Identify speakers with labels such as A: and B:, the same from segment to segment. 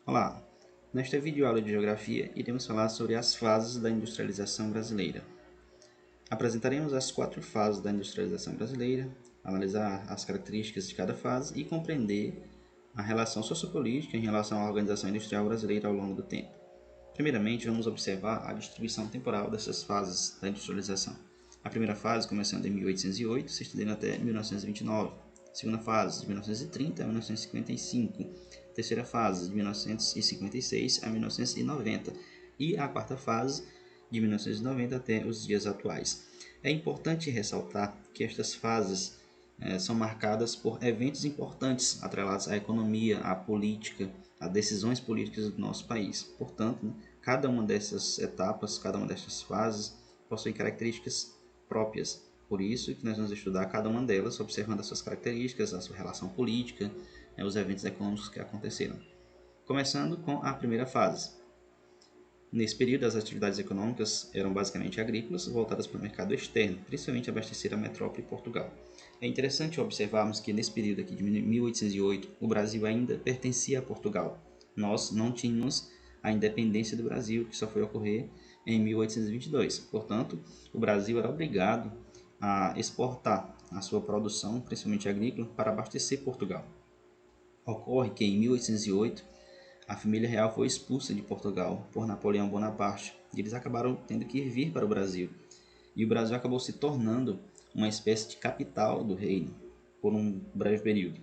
A: Olá, nesta videoaula de Geografia iremos falar sobre as fases da industrialização brasileira. Apresentaremos as 4 fases da industrialização brasileira, analisar as características de cada fase e compreender a relação sociopolítica em relação à organização industrial brasileira ao longo do tempo. Primeiramente, vamos observar a distribuição temporal dessas fases da industrialização. A primeira fase, começando em 1808, se estendendo até 1929. Segunda fase, de 1930 a 1955. Terceira fase, de 1956 a 1990. E a quarta fase, de 1990 até os dias atuais. É importante ressaltar que estas fases são marcadas por eventos importantes atrelados à economia, à política, a decisões políticas do nosso país. Portanto, cada uma dessas etapas, cada uma dessas fases possui características próprias. Por isso que nós vamos estudar cada uma delas, observando as suas características, a sua relação política, os eventos econômicos que aconteceram. Começando com a primeira fase. Nesse período, as atividades econômicas eram basicamente agrícolas, voltadas para o mercado externo, principalmente abastecer a metrópole Portugal. É interessante observarmos que nesse período aqui de 1808, o Brasil ainda pertencia a Portugal. Nós não tínhamos a independência do Brasil, que só foi ocorrer em 1822. Portanto, o Brasil era obrigado a exportar a sua produção, principalmente agrícola, para abastecer Portugal. Ocorre que em 1808, a família real foi expulsa de Portugal por Napoleão Bonaparte e eles acabaram tendo que vir para o Brasil. E o Brasil acabou se tornando uma espécie de capital do reino por um breve período.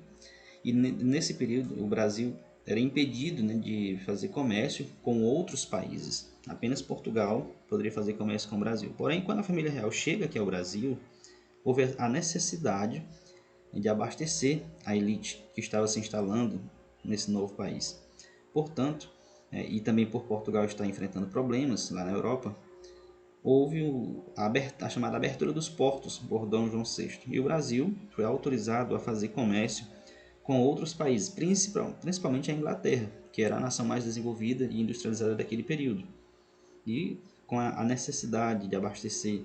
A: E nesse período o Brasil era impedido de fazer comércio com outros países. Apenas Portugal poderia fazer comércio com o Brasil. Porém, quando a família real chega aqui ao Brasil, houve a necessidade de abastecer a elite que estava se instalando nesse novo país. Portanto, e também por Portugal estar enfrentando problemas lá na Europa, houve a chamada abertura dos portos por Dom João VI. E o Brasil foi autorizado a fazer comércio com outros países, principalmente a Inglaterra, que era a nação mais desenvolvida e industrializada daquele período. E com a necessidade de abastecer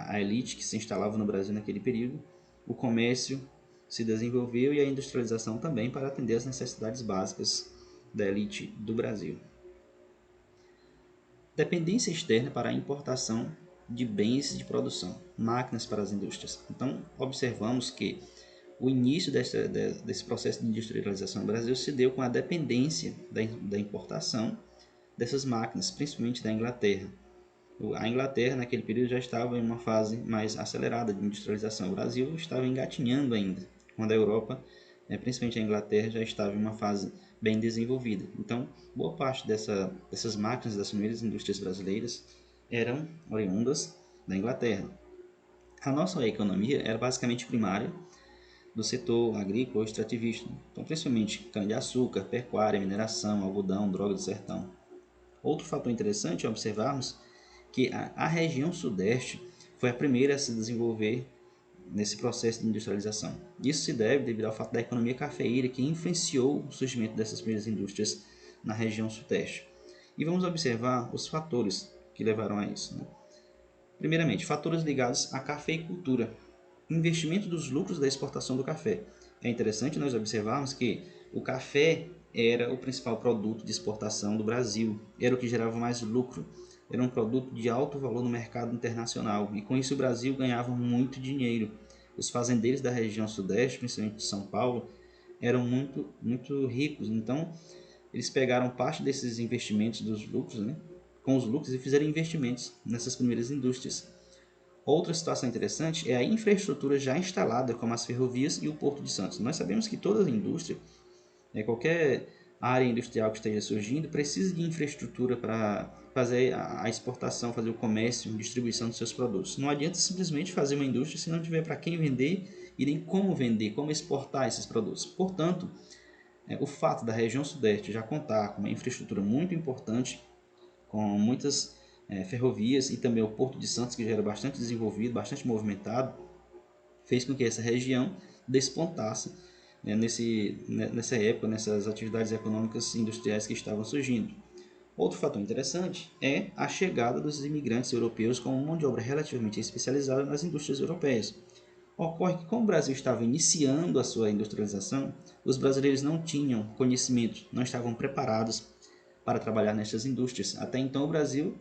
A: a elite que se instalava no Brasil naquele período, o comércio se desenvolveu e a industrialização também para atender às necessidades básicas da elite do Brasil. Dependência externa para a importação de bens de produção, máquinas para as indústrias. Então, observamos que o início desse processo de industrialização no Brasil se deu com a dependência da importação dessas máquinas, principalmente da Inglaterra. A Inglaterra, naquele período, já estava em uma fase mais acelerada de industrialização. O Brasil estava engatinhando ainda, quando a Europa, principalmente a Inglaterra, já estava em uma fase bem desenvolvida. Então, boa parte dessas máquinas das primeiras indústrias brasileiras eram oriundas da Inglaterra. A nossa economia era basicamente primária, do setor agrícola ou extrativista, então principalmente cana-de-açúcar, pecuária, mineração, algodão, droga do sertão. Outro fator interessante é observarmos que a região sudeste foi a primeira a se desenvolver nesse processo de industrialização. Isso se deve devido ao fato da economia cafeeira que influenciou o surgimento dessas primeiras indústrias na região sudeste. E vamos observar os fatores que levaram a isso. Primeiramente, fatores ligados à cafeicultura. Investimento dos lucros da exportação do café. É interessante nós observarmos que o café era o principal produto de exportação do Brasil, era o que gerava mais lucro, era um produto de alto valor no mercado internacional e com isso o Brasil ganhava muito dinheiro. Os fazendeiros da região sudeste, principalmente de São Paulo, eram muito ricos, então eles pegaram parte desses investimentos dos lucros, com os lucros e fizeram investimentos nessas primeiras indústrias. Outra situação interessante é a infraestrutura já instalada, como as ferrovias e o Porto de Santos. Nós sabemos que toda indústria, qualquer área industrial que esteja surgindo, precisa de infraestrutura para fazer a exportação, fazer o comércio, distribuição dos seus produtos. Não adianta simplesmente fazer uma indústria se não tiver para quem vender e nem como vender, como exportar esses produtos. Portanto, o fato da região sudeste já contar com uma infraestrutura muito importante, com muitas ferrovias e também o Porto de Santos, que já era bastante desenvolvido, bastante movimentado, fez com que essa região despontasse nessa época, nessas atividades econômicas e industriais que estavam surgindo. Outro fator interessante é a chegada dos imigrantes europeus com uma mão de obra relativamente especializada nas indústrias europeias. Ocorre que, como o Brasil estava iniciando a sua industrialização, os brasileiros não tinham conhecimento, não estavam preparados para trabalhar nestas indústrias. Até então, o Brasil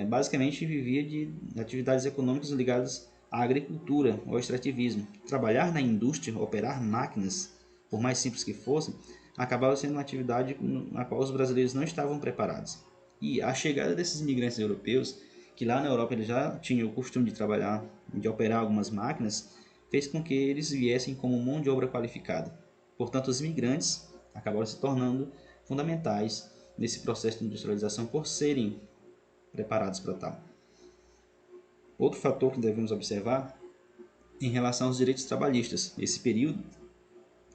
A: basicamente vivia de atividades econômicas ligadas à agricultura ou ao extrativismo. Trabalhar na indústria, operar máquinas, por mais simples que fossem, acabava sendo uma atividade na qual os brasileiros não estavam preparados. E a chegada desses imigrantes europeus, que lá na Europa eles já tinham o costume de trabalhar, de operar algumas máquinas, fez com que eles viessem como mão de obra qualificada. Portanto, os imigrantes acabaram se tornando fundamentais nesse processo de industrialização por serem preparados para tal. Outro fator que devemos observar em relação aos direitos trabalhistas. Nesse período,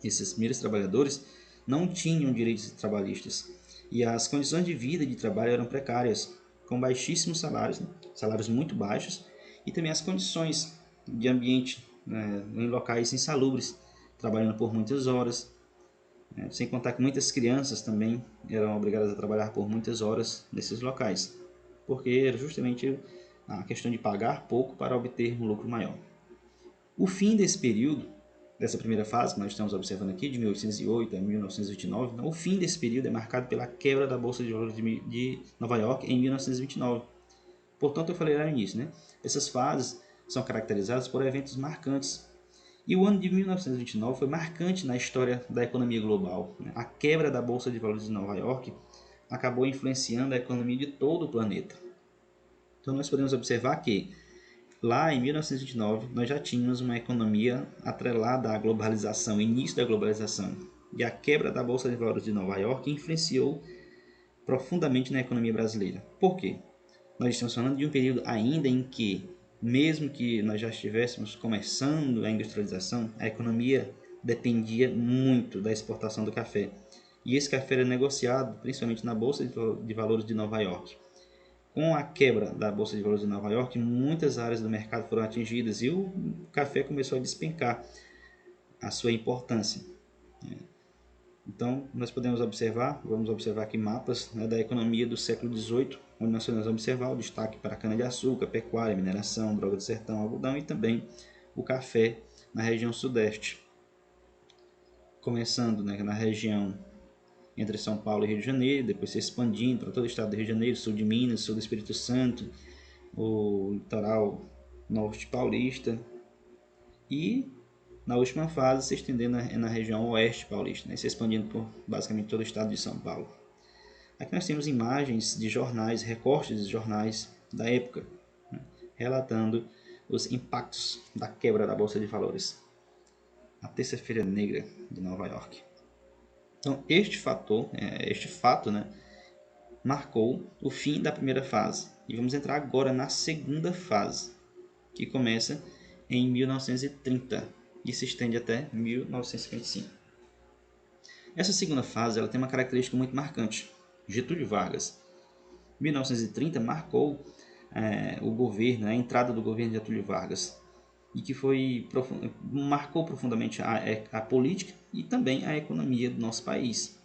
A: esses primeiros trabalhadores não tinham direitos trabalhistas e as condições de vida e de trabalho eram precárias, com baixíssimos salários, salários muito baixos, e também as condições de ambiente em locais insalubres, trabalhando por muitas horas, sem contar que muitas crianças também eram obrigadas a trabalhar por muitas horas nesses locais, porque era justamente a questão de pagar pouco para obter um lucro maior. O fim desse período, dessa primeira fase que nós estamos observando aqui, de 1808 a 1929, o fim desse período é marcado pela quebra da Bolsa de Valores de Nova York em 1929. Portanto, eu falei lá no início, essas fases são caracterizadas por eventos marcantes. E o ano de 1929 foi marcante na história da economia global. A quebra da Bolsa de Valores de Nova York acabou influenciando a economia de todo o planeta. Então, nós podemos observar que lá em 1929 nós já tínhamos uma economia atrelada à globalização, início da globalização. E a quebra da Bolsa de Valores de Nova York influenciou profundamente na economia brasileira. Por quê? Nós estamos falando de um período ainda em que, mesmo que nós já estivéssemos começando a industrialização, a economia dependia muito da exportação do café. E esse café era negociado principalmente na Bolsa de Valores de Nova York. Com a quebra da Bolsa de Valores de Nova York, muitas áreas do mercado foram atingidas e o café começou a despencar a sua importância. Então, nós podemos observar, vamos observar aqui mapas da economia do século XVIII, onde nós podemos observar o destaque para a cana-de-açúcar, pecuária, mineração, droga do sertão, algodão e também o café na região sudeste. Começando na região entre São Paulo e Rio de Janeiro, depois se expandindo para todo o estado do Rio de Janeiro, sul de Minas, sul do Espírito Santo, o litoral norte paulista e na última fase se estendendo na região oeste paulista, se expandindo por basicamente todo o estado de São Paulo. Aqui nós temos imagens de jornais, recortes de jornais da época, relatando os impactos da quebra da Bolsa de Valores. A Terça-feira Negra de Nova York. Então, este fato, marcou o fim da primeira fase. E vamos entrar agora na segunda fase, que começa em 1930 e se estende até 1955. Essa segunda fase ela tem uma característica muito marcante. Getúlio Vargas, 1930, marcou o governo, a entrada do governo de Getúlio Vargas, e que marcou profundamente a política e também a economia do nosso país.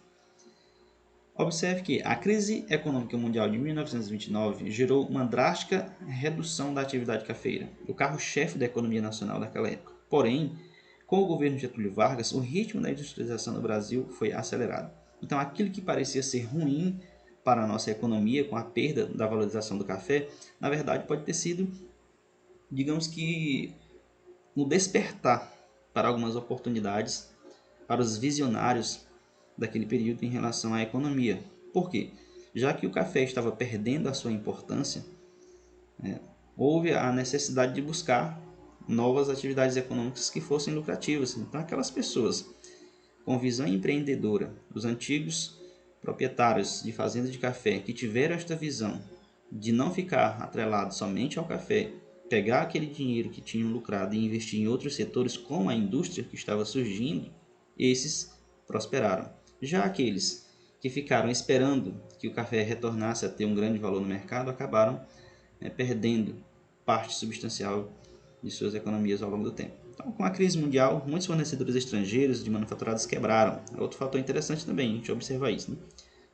A: Observe que a crise econômica mundial de 1929 gerou uma drástica redução da atividade cafeira, o carro-chefe da economia nacional daquela época. Porém, com o governo de Getúlio Vargas, o ritmo da industrialização no Brasil foi acelerado. Então, aquilo que parecia ser ruim para a nossa economia, com a perda da valorização do café, na verdade pode ter sido, digamos que, um despertar para algumas oportunidades para os visionários daquele período em relação à economia. Por quê? Já que o café estava perdendo a sua importância, houve a necessidade de buscar novas atividades econômicas que fossem lucrativas. Então, aquelas pessoas com visão empreendedora, os antigos proprietários de fazendas de café que tiveram esta visão de não ficar atrelado somente ao café, pegar aquele dinheiro que tinham lucrado e investir em outros setores como a indústria que estava surgindo, esses prosperaram. Já aqueles que ficaram esperando que o café retornasse a ter um grande valor no mercado acabaram perdendo parte substancial de suas economias ao longo do tempo. Então, com a crise mundial, muitos fornecedores estrangeiros de manufaturados quebraram. É outro fator interessante também a gente observar isso.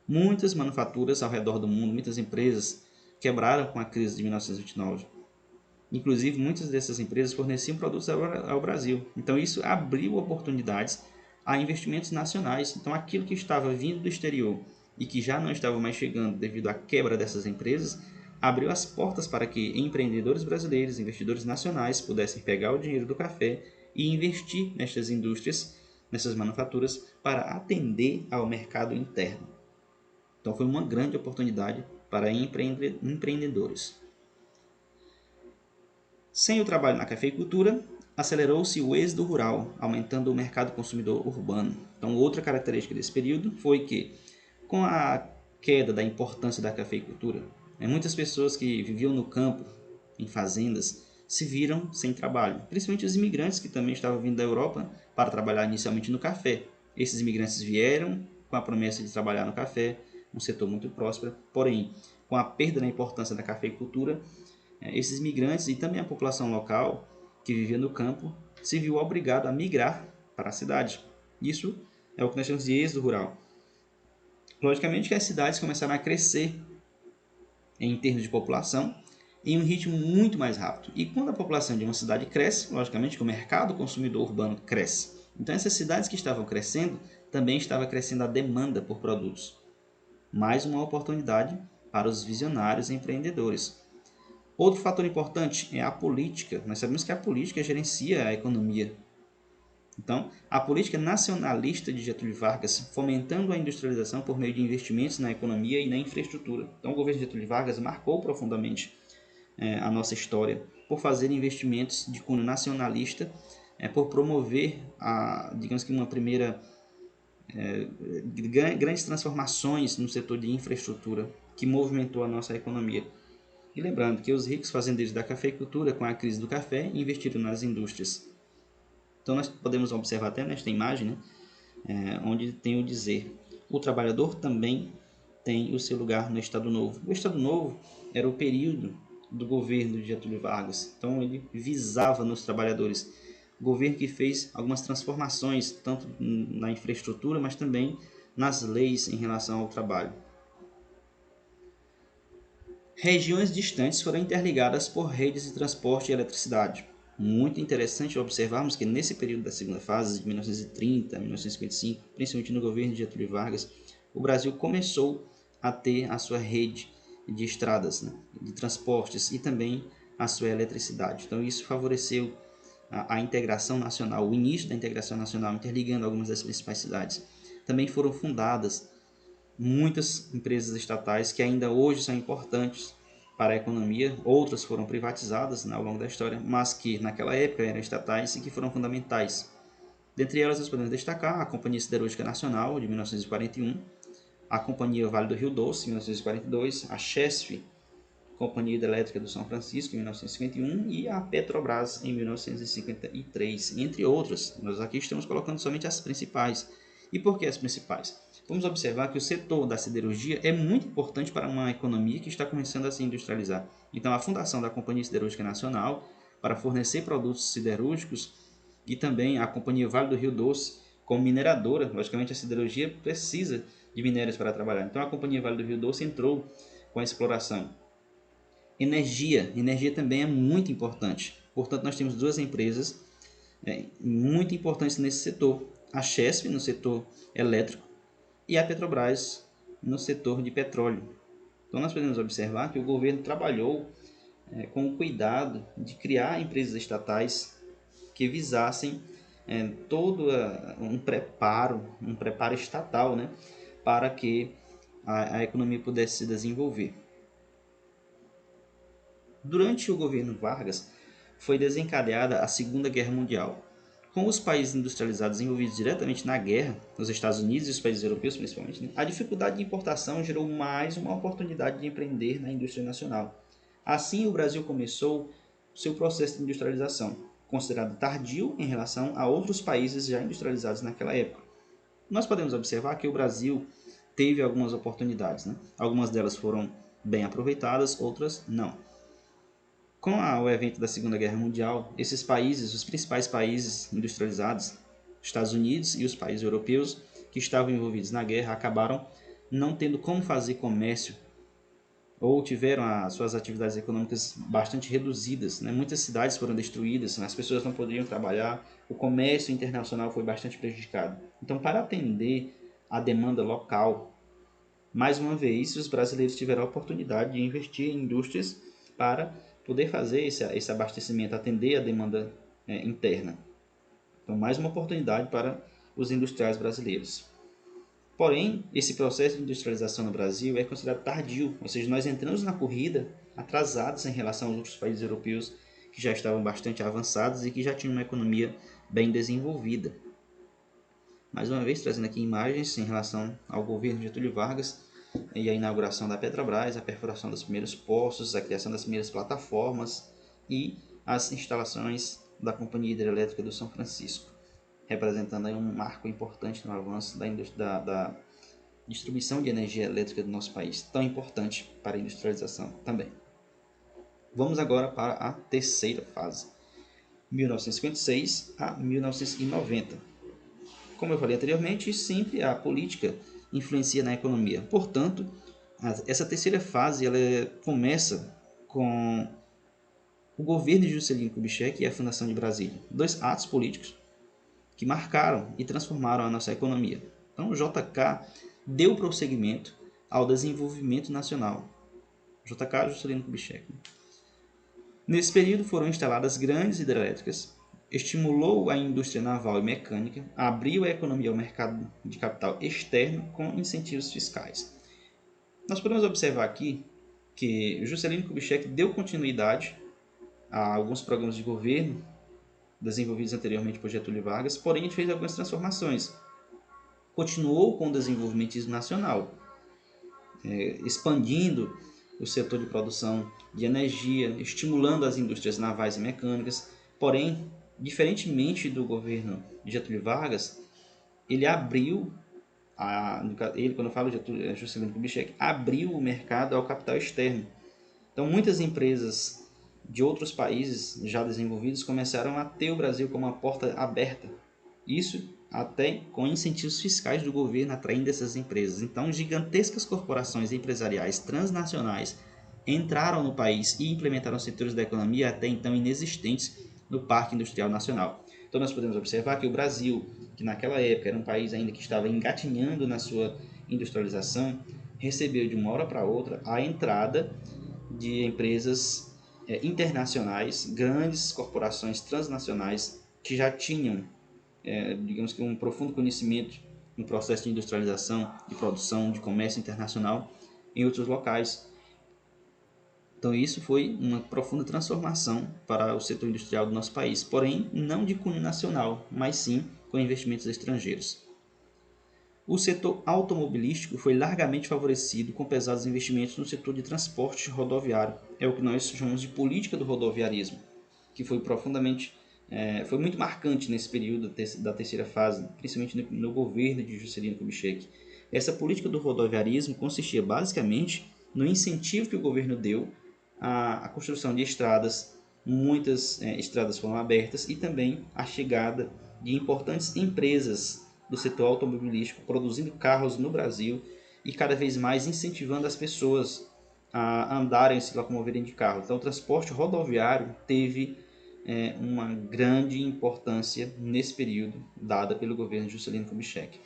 A: Muitas manufaturas ao redor do mundo, muitas empresas quebraram com a crise de 1929. Inclusive, muitas dessas empresas forneciam produtos ao Brasil. Então, isso abriu oportunidades a investimentos nacionais. Então, aquilo que estava vindo do exterior e que já não estava mais chegando devido à quebra dessas empresas, abriu as portas para que empreendedores brasileiros, investidores nacionais, pudessem pegar o dinheiro do café e investir nestas indústrias, nessas manufaturas, para atender ao mercado interno. Então, foi uma grande oportunidade para empreendedores. Sem o trabalho na cafeicultura, acelerou-se o êxodo rural, aumentando o mercado consumidor urbano. Então, outra característica desse período foi que, com a queda da importância da cafeicultura, muitas pessoas que viviam no campo, em fazendas, se viram sem trabalho, principalmente os imigrantes que também estavam vindo da Europa para trabalhar inicialmente no café. Esses imigrantes vieram com a promessa de trabalhar no café, um setor muito próspero, porém, com a perda da importância da cafeicultura, esses migrantes e também a população local que vivia no campo se viu obrigado a migrar para a cidade. Isso é o que nós chamamos de êxodo rural. Logicamente que as cidades começaram a crescer em termos de população em um ritmo muito mais rápido. E quando a população de uma cidade cresce, logicamente que o mercado consumidor urbano cresce. Então essas cidades que estavam crescendo, também estava crescendo a demanda por produtos. Mais uma oportunidade para os visionários e empreendedores. Outro fator importante é a política. Nós sabemos que a política gerencia a economia. Então, a política nacionalista de Getúlio Vargas, fomentando a industrialização por meio de investimentos na economia e na infraestrutura. Então, o governo de Getúlio Vargas marcou profundamente a nossa história por fazer investimentos de cunho nacionalista, por promover, digamos que uma primeira grandes transformações no setor de infraestrutura que movimentou a nossa economia. E lembrando que os ricos fazendeiros da cafeicultura, com a crise do café, investiram nas indústrias. Então nós podemos observar até nesta imagem, né, onde tem o dizer: o trabalhador também tem o seu lugar no Estado Novo. O Estado Novo era o período do governo de Getúlio Vargas, então ele visava nos trabalhadores. O governo que fez algumas transformações, tanto na infraestrutura, mas também nas leis em relação ao trabalho. Regiões distantes foram interligadas por redes de transporte e eletricidade. Muito interessante observarmos que nesse período da segunda fase, de 1930 a 1955, principalmente no governo de Getúlio Vargas, o Brasil começou a ter a sua rede de estradas, né, de transportes e também a sua eletricidade. Então isso favoreceu a integração nacional, o início da integração nacional, interligando algumas das principais cidades. Também foram fundadas muitas empresas estatais que ainda hoje são importantes para a economia, outras foram privatizadas, né, ao longo da história, mas que naquela época eram estatais e que foram fundamentais. Dentre elas nós podemos destacar a Companhia Siderúrgica Nacional, de 1941, a Companhia Vale do Rio Doce, de 1942, a Chesf, Companhia Hidrelétrica do São Francisco, em 1951, e a Petrobras, em 1953, entre outras. Nós aqui estamos colocando somente as principais. E por que as principais? Vamos observar que o setor da siderurgia é muito importante para uma economia que está começando a se industrializar. Então, a fundação da Companhia Siderúrgica Nacional para fornecer produtos siderúrgicos e também a Companhia Vale do Rio Doce como mineradora. Logicamente, a siderurgia precisa de minérios para trabalhar. Então, a Companhia Vale do Rio Doce entrou com a exploração. Energia também é muito importante. Portanto, nós temos duas empresas muito importantes nesse setor. A Chesf, no setor elétrico, e a Petrobras, no setor de petróleo. Então, nós podemos observar que o governo trabalhou com o cuidado de criar empresas estatais que visassem todo um preparo estatal, né, para que a economia pudesse se desenvolver. Durante o governo Vargas, foi desencadeada a Segunda Guerra Mundial. Com os países industrializados envolvidos diretamente na guerra, os Estados Unidos e os países europeus principalmente, né, a dificuldade de importação gerou mais uma oportunidade de empreender na indústria nacional. Assim, o Brasil começou seu processo de industrialização, considerado tardio em relação a outros países já industrializados naquela época. Nós podemos observar que o Brasil teve algumas oportunidades, né? Algumas delas foram bem aproveitadas, outras não. Com o evento da Segunda Guerra Mundial, esses países, os principais países industrializados, Estados Unidos e os países europeus que estavam envolvidos na guerra, acabaram não tendo como fazer comércio ou tiveram as suas atividades econômicas bastante reduzidas, né? Muitas cidades foram destruídas, as pessoas não poderiam trabalhar, o comércio internacional foi bastante prejudicado. Então, para atender a demanda local, mais uma vez, os brasileiros tiveram a oportunidade de investir em indústrias para poder fazer esse abastecimento, atender a demanda interna. Então, mais uma oportunidade para os industriais brasileiros. Porém, esse processo de industrialização no Brasil é considerado tardio, ou seja, nós entramos na corrida atrasados em relação aos outros países europeus que já estavam bastante avançados e que já tinham uma economia bem desenvolvida. Mais uma vez, trazendo aqui imagens em relação ao governo de Getúlio Vargas e a inauguração da Petrobras, a perfuração dos primeiros poços, a criação das primeiras plataformas e as instalações da Companhia Hidrelétrica do São Francisco, representando aí um marco importante no avanço da distribuição de energia elétrica do nosso país, tão importante para a industrialização também. Vamos agora para a terceira fase, 1956 a 1990. Como eu falei anteriormente, sempre a política influencia na economia. Portanto, essa terceira fase ela começa com o governo de Juscelino Kubitschek e a Fundação de Brasília, dois atos políticos que marcaram e transformaram a nossa economia. Então, o JK deu prosseguimento ao desenvolvimento nacional. JK Juscelino Kubitschek. Nesse período foram instaladas grandes hidrelétricas, estimulou a indústria naval e mecânica, abriu a economia ao mercado de capital externo com incentivos fiscais. Nós podemos observar aqui que Juscelino Kubitschek deu continuidade a alguns programas de governo desenvolvidos anteriormente por Getúlio Vargas, porém ele fez algumas transformações. Continuou com o desenvolvimentismo nacional, expandindo o setor de produção de energia, estimulando as indústrias navais e mecânicas. Porém, diferentemente do governo de Getúlio Vargas, ele abriu, quando eu falo de Juscelino Kubitschek, abriu o mercado ao capital externo. Então, muitas empresas de outros países já desenvolvidos começaram a ter o Brasil como uma porta aberta. Isso até com incentivos fiscais do governo atraindo essas empresas. Então, gigantescas corporações empresariais transnacionais entraram no país e implementaram setores da economia até então inexistentes no Parque Industrial Nacional. Então, nós podemos observar que o Brasil, que naquela época era um país ainda que estava engatinhando na sua industrialização, recebeu de uma hora para outra a entrada de empresas internacionais, grandes corporações transnacionais que já tinham, digamos que um profundo conhecimento no processo de industrialização, de produção, de comércio internacional em outros locais. Então isso foi uma profunda transformação para o setor industrial do nosso país, porém não de cunho nacional, mas sim com investimentos estrangeiros. O setor automobilístico foi largamente favorecido com pesados investimentos no setor de transporte rodoviário. É o que nós chamamos de política do rodoviarismo, que foi foi muito marcante nesse período da terceira fase, principalmente no governo de Juscelino Kubitschek. Essa política do rodoviarismo consistia basicamente no incentivo que o governo deu à construção de estradas. Muitas estradas foram abertas e também a chegada de importantes empresas do setor automobilístico produzindo carros no Brasil e cada vez mais incentivando as pessoas a andarem e se locomoverem de carro. Então o transporte rodoviário teve uma grande importância nesse período dada pelo governo de Juscelino Kubitschek.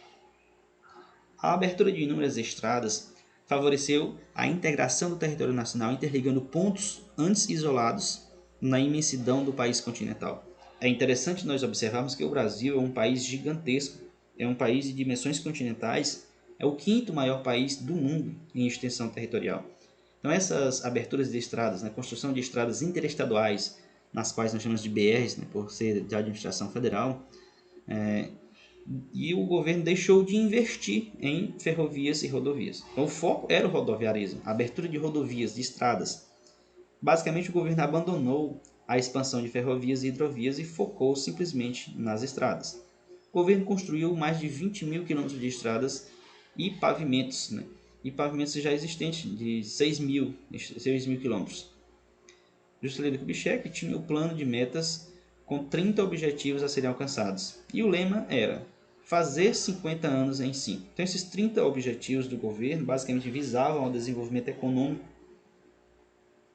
A: A abertura de inúmeras estradas favoreceu a integração do território nacional, interligando pontos antes isolados na imensidão do país continental. É interessante nós observarmos que o Brasil é um país gigantesco, é um país de dimensões continentais, é o quinto maior país do mundo em extensão territorial. Então essas aberturas de estradas, construção de estradas interestaduais, nas quais nós chamamos de BRs, por ser de administração federal, e o governo deixou de investir em ferrovias e rodovias. Então o foco era o rodoviarismo, a abertura de rodovias, de estradas. Basicamente o governo abandonou a expansão de ferrovias e hidrovias e focou simplesmente nas estradas. O governo construiu mais de 20 mil quilômetros de estradas e pavimentos, e pavimentos já existentes de 6 mil quilômetros. Juscelino Kubitschek tinha o plano de metas com 30 objetivos a serem alcançados. E o lema era fazer 50 anos em 5. Então esses 30 objetivos do governo basicamente visavam o desenvolvimento econômico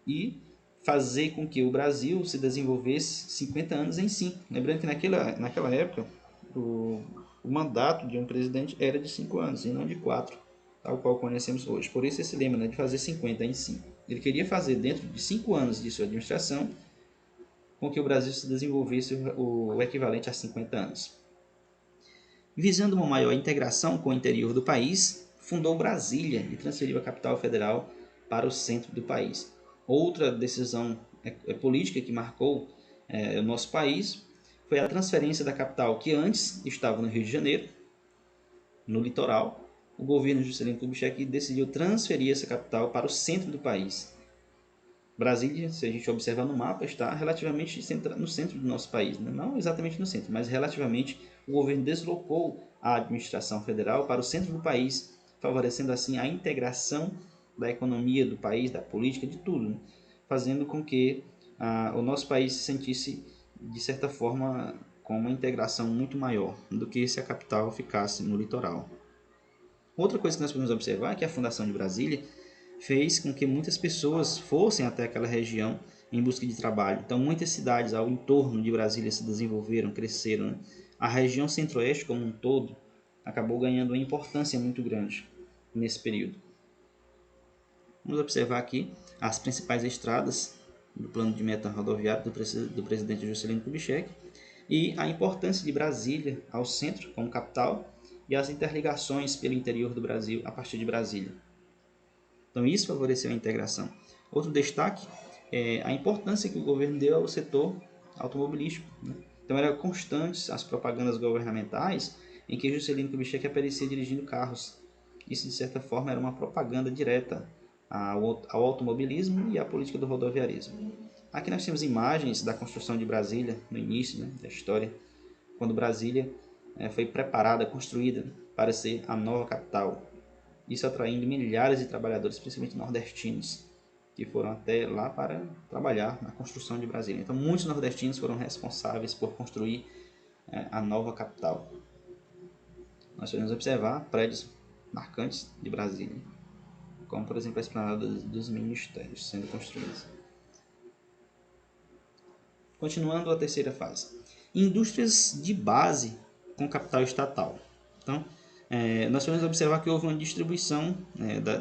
A: e fazer com que o Brasil se desenvolvesse 50 anos em 5. Lembrando que naquela época o mandato de um presidente era de 5 anos e não de 4, tal qual conhecemos hoje. Por isso esse lema, né, de fazer 50 em 5. Ele queria fazer dentro de 5 anos de sua administração com que o Brasil se desenvolvesse o equivalente a 50 anos. Visando uma maior integração com o interior do país, fundou Brasília e transferiu a capital federal para o centro do país. Outra decisão política que marcou o nosso país foi a transferência da capital, que antes estava no Rio de Janeiro, no litoral. O governo Juscelino Kubitschek decidiu transferir essa capital para o centro do país. Brasília, se a gente observar no mapa, está relativamente no centro do nosso país, né? Não exatamente no centro, mas relativamente o governo deslocou a administração federal para o centro do país, favorecendo assim a integração da economia do país, da política, de tudo, né? Fazendo com que o nosso país se sentisse, de certa forma, com uma integração muito maior do que se a capital ficasse no litoral. Outra coisa que nós podemos observar é que a fundação de Brasília fez com que muitas pessoas fossem até aquela região em busca de trabalho. Então, muitas cidades ao entorno de Brasília se desenvolveram, cresceram, né? A região centro-oeste como um todo acabou ganhando uma importância muito grande nesse período. Vamos observar aqui as principais estradas do plano de meta rodoviário do presidente Juscelino Kubitschek e a importância de Brasília ao centro como capital e as interligações pelo interior do Brasil a partir de Brasília. Então isso favoreceu a integração. Outro destaque é a importância que o governo deu ao setor automobilístico, né? Então eram constantes as propagandas governamentais em que Juscelino Kubitschek aparecia dirigindo carros. Isso de certa forma era uma propaganda direta ao automobilismo e à política do rodoviarismo. Aqui nós temos imagens da construção de Brasília no início, né, da história, quando Brasília foi preparada, construída para ser a nova capital. Isso atraindo milhares de trabalhadores, principalmente nordestinos, que foram até lá para trabalhar na construção de Brasília. Então, muitos nordestinos foram responsáveis por construir a nova capital. Nós podemos observar prédios marcantes de Brasília, como, por exemplo, a esplanada dos ministérios sendo construídos. Continuando a terceira fase. Indústrias de base com capital estatal. Então, nós podemos observar que houve uma distribuição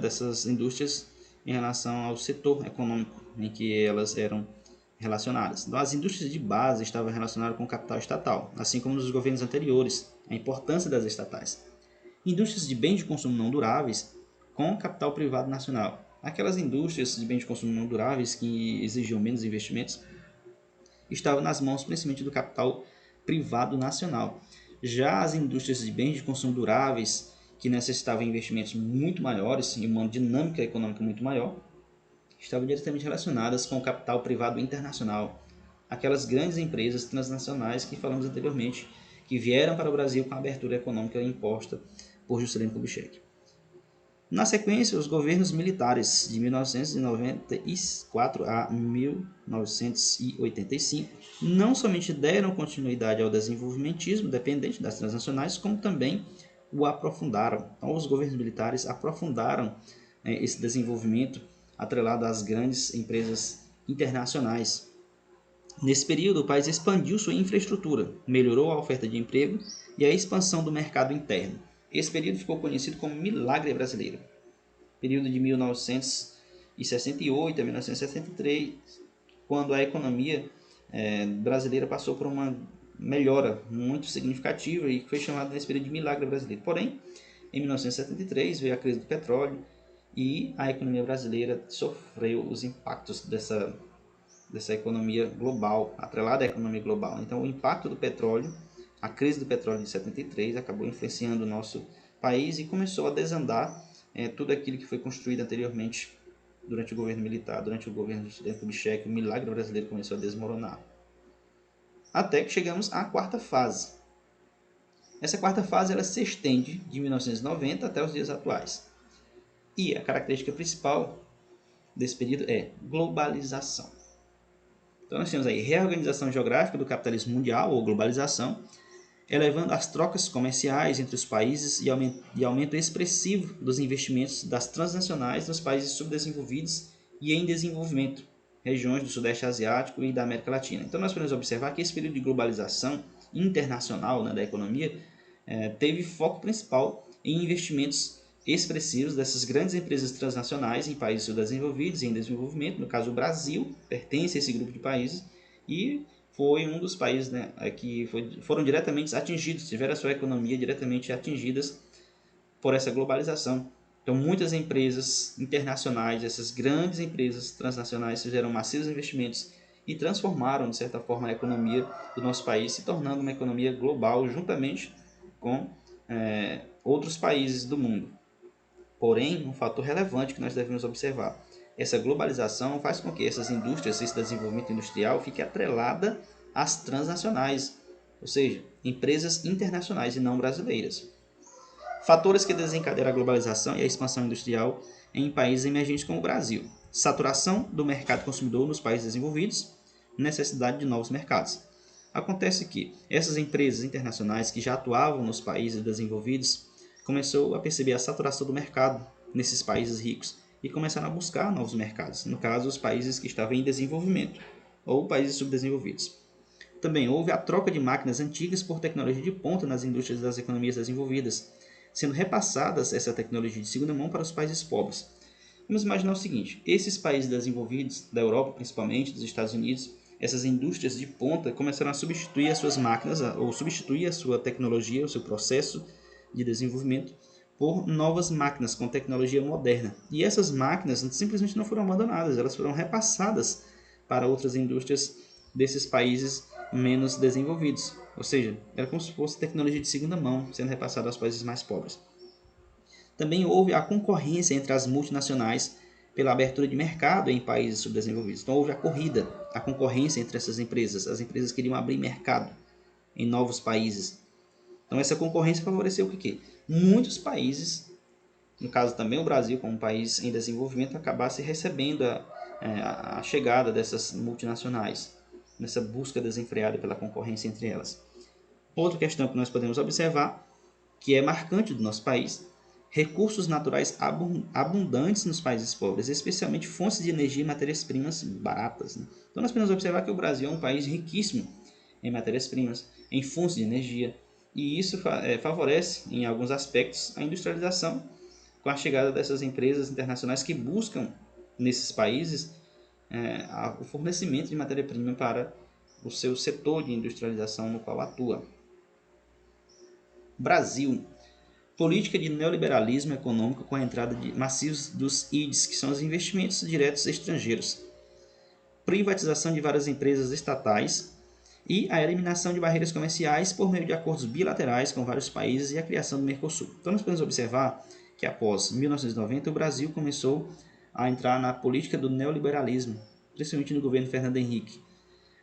A: dessas indústrias em relação ao setor econômico em que elas eram relacionadas. Então, as indústrias de base estavam relacionadas com o capital estatal, assim como nos governos anteriores, a importância das estatais. Indústrias de bens de consumo não duráveis com capital privado nacional. Aquelas indústrias de bens de consumo não duráveis que exigiam menos investimentos estavam nas mãos principalmente do capital privado nacional. Já as indústrias de bens de consumo duráveis, que necessitavam de investimentos muito maiores e uma dinâmica econômica muito maior, estavam diretamente relacionadas com o capital privado internacional. Aquelas grandes empresas transnacionais que falamos anteriormente, que vieram para o Brasil com a abertura econômica imposta por Juscelino Kubitschek. Na sequência, os governos militares de 1994 a 1985 não somente deram continuidade ao desenvolvimentismo dependente das transnacionais, como também o aprofundaram. Então, os governos militares aprofundaram esse desenvolvimento atrelado às grandes empresas internacionais. Nesse período, o país expandiu sua infraestrutura, melhorou a oferta de emprego e a expansão do mercado interno. Esse período ficou conhecido como Milagre Brasileiro. Período de 1968 a 1973, quando a economia brasileira passou por uma melhora muito significativa e foi chamado nesse período de Milagre Brasileiro. Porém, em 1973 veio a crise do petróleo e a economia brasileira sofreu os impactos dessa economia global, atrelada à economia global. Então, o impacto do petróleo, a crise do petróleo de 73, acabou influenciando o nosso país e começou a desandar tudo aquilo que foi construído anteriormente durante o governo militar, durante o governo de Juscelino Kubitschek. O milagre brasileiro começou a desmoronar. Até que chegamos à quarta fase. Essa quarta fase ela se estende de 1990 até os dias atuais. E a característica principal desse período é globalização. Então nós temos aí reorganização geográfica do capitalismo mundial ou globalização, elevando as trocas comerciais entre os países e aumento expressivo dos investimentos das transnacionais nos países subdesenvolvidos e em desenvolvimento, regiões do Sudeste Asiático e da América Latina. Então nós podemos observar que esse período de globalização internacional, né, da economia teve foco principal em investimentos expressivos dessas grandes empresas transnacionais em países subdesenvolvidos e em desenvolvimento. No caso, o Brasil pertence a esse grupo de países e foi um dos países, né, que foram diretamente atingidos, tiveram a sua economia diretamente atingidas por essa globalização. Então, muitas empresas internacionais, essas grandes empresas transnacionais, fizeram massivos investimentos e transformaram, de certa forma, a economia do nosso país, se tornando uma economia global, juntamente com outros países do mundo. Porém, um fator relevante que nós devemos observar: essa globalização faz com que essas indústrias, esse desenvolvimento industrial, fique atrelada às transnacionais, ou seja, empresas internacionais e não brasileiras. Fatores que desencadeiam a globalização e a expansão industrial em países emergentes como o Brasil: saturação do mercado consumidor nos países desenvolvidos, necessidade de novos mercados. Acontece que essas empresas internacionais que já atuavam nos países desenvolvidos começou a perceber a saturação do mercado nesses países ricos e começaram a buscar novos mercados, no caso os países que estavam em desenvolvimento ou países subdesenvolvidos. Também houve a troca de máquinas antigas por tecnologia de ponta nas indústrias das economias desenvolvidas, sendo repassadas essa tecnologia de segunda mão para os países pobres. Vamos imaginar o seguinte: esses países desenvolvidos, da Europa principalmente, dos Estados Unidos, essas indústrias de ponta começaram a substituir as suas máquinas, ou substituir a sua tecnologia, o seu processo de desenvolvimento, por novas máquinas com tecnologia moderna. E essas máquinas simplesmente não foram abandonadas, elas foram repassadas para outras indústrias desses países menos desenvolvidos. Ou seja, era como se fosse tecnologia de segunda mão sendo repassada aos países mais pobres. Também houve a concorrência entre as multinacionais pela abertura de mercado em países subdesenvolvidos. Então houve a corrida, a concorrência entre essas empresas. As empresas queriam abrir mercado em novos países. Então essa concorrência favoreceu o quê? Muitos países, no caso também o Brasil como um país em desenvolvimento, acabasse recebendo a chegada dessas multinacionais, nessa busca desenfreada pela concorrência entre elas. Outra questão que nós podemos observar, que é marcante do nosso país: recursos naturais abundantes nos países pobres, especialmente fontes de energia e matérias-primas baratas. Né? Então nós podemos observar que o Brasil é um país riquíssimo em matérias-primas, em fontes de energia, e isso favorece, em alguns aspectos, a industrialização com a chegada dessas empresas internacionais que buscam, nesses países, o fornecimento de matéria-prima para o seu setor de industrialização no qual atua. Brasil: política de neoliberalismo econômico com a entrada de massivos dos IDs, que são os investimentos diretos estrangeiros, privatização de várias empresas estatais e a eliminação de barreiras comerciais por meio de acordos bilaterais com vários países e a criação do Mercosul. Então nós podemos observar que após 1990 o Brasil começou a entrar na política do neoliberalismo, principalmente no governo Fernando Henrique,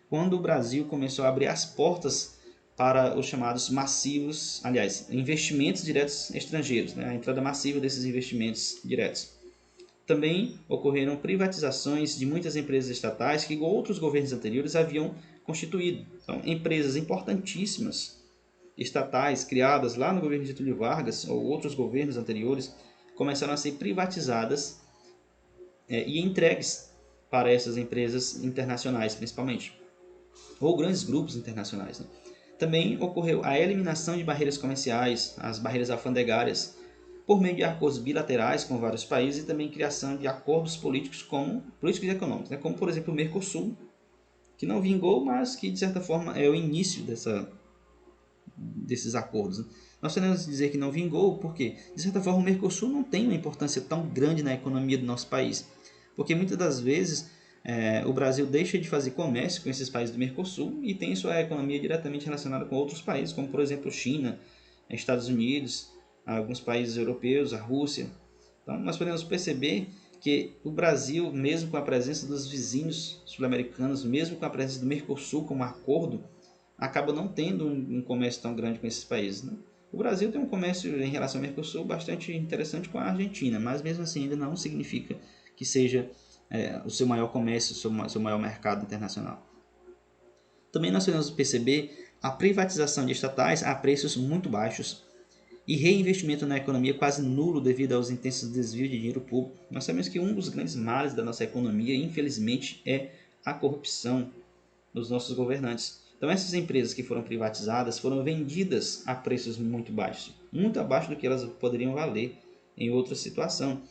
A: quando o Brasil começou a abrir as portas para os chamados massivos, aliás, investimentos diretos estrangeiros, né? A entrada massiva desses investimentos diretos. Também ocorreram privatizações de muitas empresas estatais que outros governos anteriores haviam constituído. Então, empresas importantíssimas estatais criadas lá no governo de Getúlio Vargas ou outros governos anteriores começaram a ser privatizadas e entregues para essas empresas internacionais, principalmente, ou grandes grupos internacionais. Né? Também ocorreu a eliminação de barreiras comerciais, as barreiras alfandegárias, por meio de acordos bilaterais com vários países e também criação de acordos políticos e econômicos, né? Como por exemplo o Mercosul, que não vingou, mas que de certa forma é o início desses acordos. Né? Nós podemos dizer que não vingou porque, de certa forma, o Mercosul não tem uma importância tão grande na economia do nosso país, porque muitas das vezes o Brasil deixa de fazer comércio com esses países do Mercosul e tem sua economia diretamente relacionada com outros países, como por exemplo China, Estados Unidos, alguns países europeus, a Rússia. Então nós podemos perceber que o Brasil, mesmo com a presença dos vizinhos sul-americanos, mesmo com a presença do Mercosul como acordo, acaba não tendo um comércio tão grande com esses países. Né? O Brasil tem um comércio em relação ao Mercosul bastante interessante com a Argentina, mas mesmo assim ainda não significa que seja o seu maior comércio, o seu maior mercado internacional. Também nós podemos perceber a privatização de estatais a preços muito baixos e reinvestimento na economia quase nulo devido aos intensos desvios de dinheiro público. Nós sabemos que um dos grandes males da nossa economia, infelizmente, é a corrupção dos nossos governantes. Então essas empresas que foram privatizadas foram vendidas a preços muito baixos, muito abaixo do que elas poderiam valer em outra situação.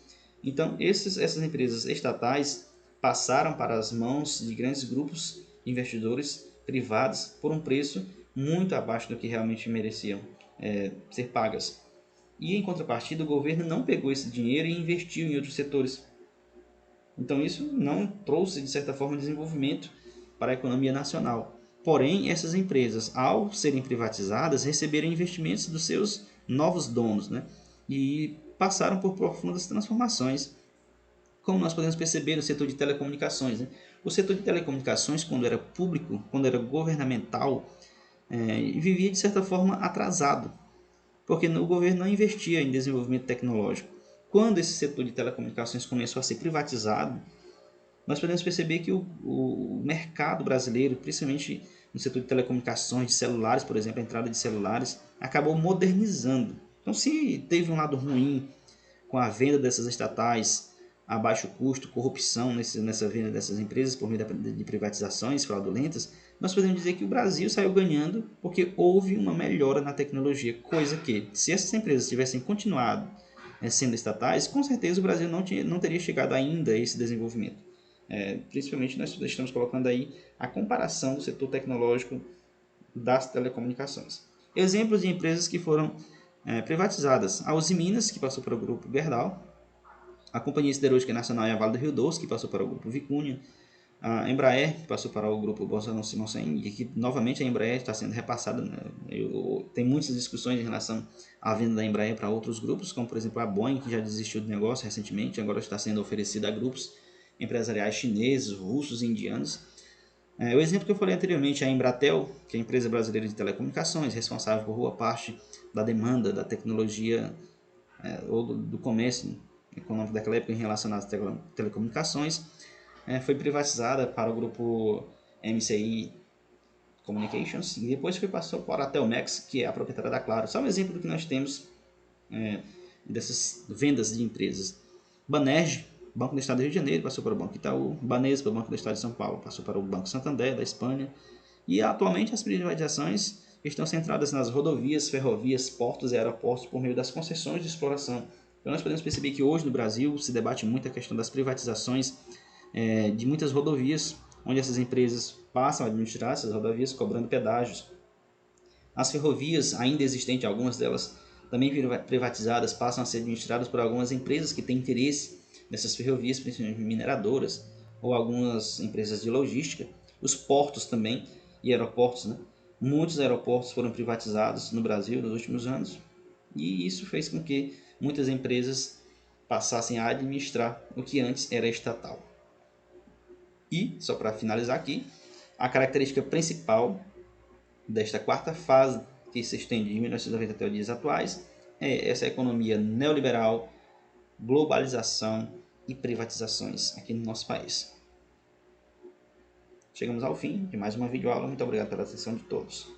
A: Então essas empresas estatais passaram para as mãos de grandes grupos de investidores privados por um preço muito abaixo do que realmente mereciam ser pagas. E em contrapartida, o governo não pegou esse dinheiro e investiu em outros setores. Então isso não trouxe, de certa forma, desenvolvimento para a economia nacional. Porém, essas empresas, ao serem privatizadas, receberam investimentos dos seus novos donos, né? E passaram por profundas transformações, como nós podemos perceber no setor de telecomunicações, né? O setor de telecomunicações, quando era público, quando era governamental, vivia de certa forma atrasado, porque o governo não investia em desenvolvimento tecnológico. Quando esse setor de telecomunicações começou a ser privatizado, nós podemos perceber que o mercado brasileiro, principalmente no setor de telecomunicações, de celulares, por exemplo, a entrada de celulares, acabou modernizando. Então, se teve um lado ruim com a venda dessas estatais a baixo custo, corrupção nessa venda dessas empresas por meio de privatizações fraudulentas, nós podemos dizer que o Brasil saiu ganhando porque houve uma melhora na tecnologia, coisa que, se essas empresas tivessem continuado sendo estatais, com certeza o Brasil não teria chegado ainda a esse desenvolvimento. Principalmente nós estamos colocando aí a comparação do setor tecnológico das telecomunicações. Exemplos de empresas que foram privatizadas: a Uzi Minas, que passou para o grupo Gerdau; a Companhia Siderúrgica Nacional e a Vale do Rio Doce, que passou para o grupo Vicunha; a Embraer, que passou para o grupo Bolsonaro Simonsen, e que novamente a Embraer está sendo repassada, né? Tem muitas discussões em relação à venda da Embraer para outros grupos, como por exemplo a Boeing, que já desistiu do negócio recentemente, agora está sendo oferecida a grupos empresariais chineses, russos e indianos. O exemplo que eu falei anteriormente, a Embratel, que é a empresa brasileira de telecomunicações, responsável por boa parte da demanda da tecnologia ou do comércio econômico daquela época em relação às telecomunicações, foi privatizada para o grupo MCI Communications e depois passou para a Telmex, que é a proprietária da Claro. Só um exemplo do que nós temos dessas vendas de empresas. Banerj, Banco do Estado do Rio de Janeiro, passou para o Banco Itaú; Banespa, Banco do Estado de São Paulo, passou para o Banco Santander, da Espanha. E atualmente as privatizações estão centradas nas rodovias, ferrovias, portos e aeroportos por meio das concessões de exploração. Então nós podemos perceber que hoje no Brasil se debate muito a questão das privatizações de muitas rodovias, onde essas empresas passam a administrar essas rodovias cobrando pedágios. As ferrovias, ainda existentes, algumas delas também privatizadas, passam a ser administradas por algumas empresas que têm interesse nessas ferrovias, principalmente mineradoras ou algumas empresas de logística. Os portos também e aeroportos, né? Muitos aeroportos foram privatizados no Brasil nos últimos anos e isso fez com que muitas empresas passassem a administrar o que antes era estatal. E, só para finalizar aqui, a característica principal desta quarta fase, que se estende de 1990 até os dias atuais, é essa economia neoliberal, globalização e privatizações aqui no nosso país. Chegamos ao fim de mais uma videoaula. Muito obrigado pela atenção de todos.